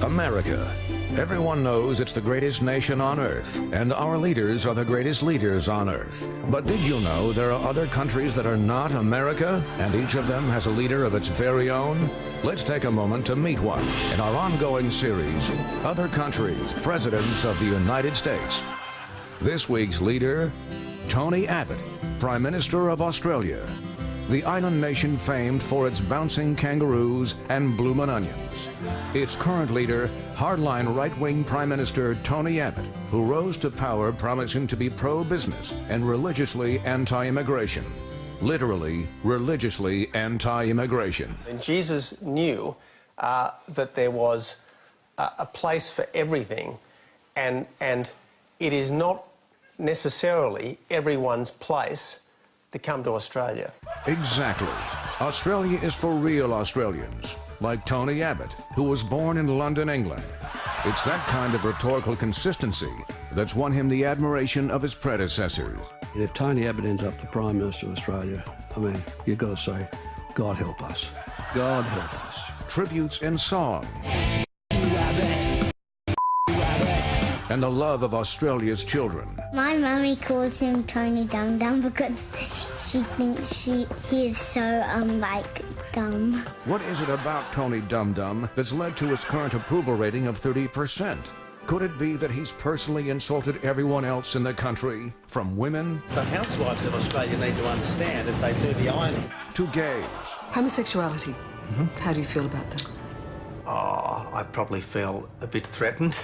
America. Everyone knows it's the greatest nation on earth, and our leaders are the greatest leaders on earth. But did you know there are other countries that are not America, and each of them has a leader of its very own? Let's take a moment to meet one in our ongoing series, Other Countries, Presidents of the United States. This week's leader, Tony Abbott, Prime Minister of Australia. The island nation famed for its bouncing kangaroos and bloomin' onions. Its current leader, hardline right-wing Prime Minister Tony Abbott, who rose to power promising to be pro-business and religiously anti-immigration. Literally, religiously anti-immigration. And Jesus knew that there was a place for everything, and it is not necessarily everyone's place to come to Australia. Exactly. Australia is for real Australians, like Tony Abbott, who was born in London, England. It's that kind of rhetorical consistency that's won him the admiration of his predecessors. If Tony Abbott ends up the Prime Minister of Australia, I mean, you've got to say, God help us. God help us. Tributes in song. And the love of Australia's children. My mummy calls him Tony Dum Dum because she thinks he is so, dumb. What is it about Tony Dum Dum that's led to his current approval rating of 30%? Could it be that he's personally insulted everyone else in the country, from women... The housewives of Australia need to understand as they do the ironing. ...to gays. Homosexuality. How do you feel about that? Oh, I probably feel a bit threatened.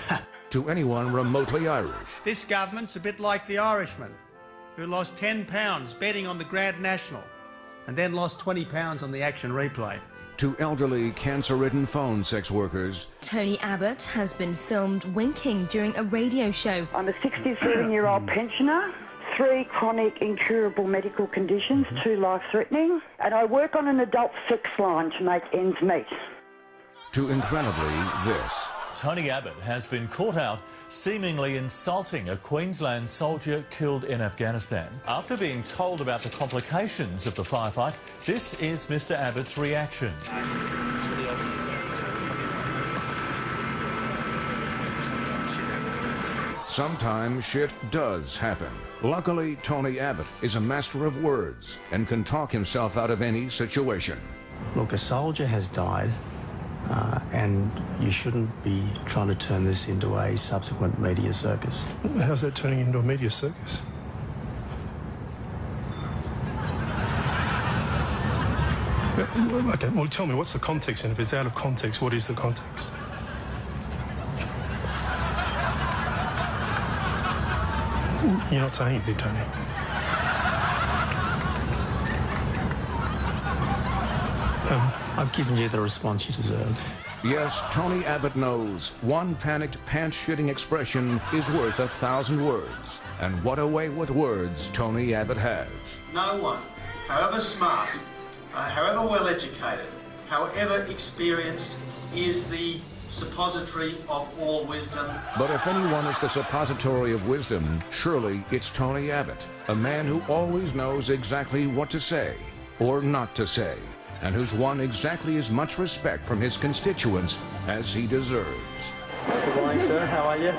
To anyone remotely Irish. This government's a bit like the Irishman, who lost £10 betting on the Grand National and then lost £20 on the action replay. To elderly, cancer-ridden phone sex workers. Tony Abbott has been filmed winking during a radio show. I'm a 67-year-old pensioner, 3 chronic incurable medical conditions, 2 life-threatening, and I work on an adult sex line to make ends meet. To incredibly this. Tony Abbott has been caught out seemingly insulting a Queensland soldier killed in Afghanistan. After being told about the complications of the firefight, this is Mr. Abbott's reaction. Sometimes shit does happen. Luckily, Tony Abbott is a master of words and can talk himself out of any situation. Look, a soldier has died. And you shouldn't be trying to turn this into a subsequent media circus. How's that turning into a media circus? Okay, well, tell me, what's the context? And if it's out of context, what is the context? You're not saying anything, Tony. I've given you the response you deserve. Yes, Tony Abbott knows one panicked, pants-shitting expression is worth 1,000 words. And what a way with words Tony Abbott has. No one, however smart, however well-educated, however experienced, is the suppository of all wisdom. But if anyone is the suppository of wisdom, surely it's Tony Abbott, a man who always knows exactly what to say or not to say, and who's won exactly as much respect from his constituents as he deserves. Good morning, sir. How are you?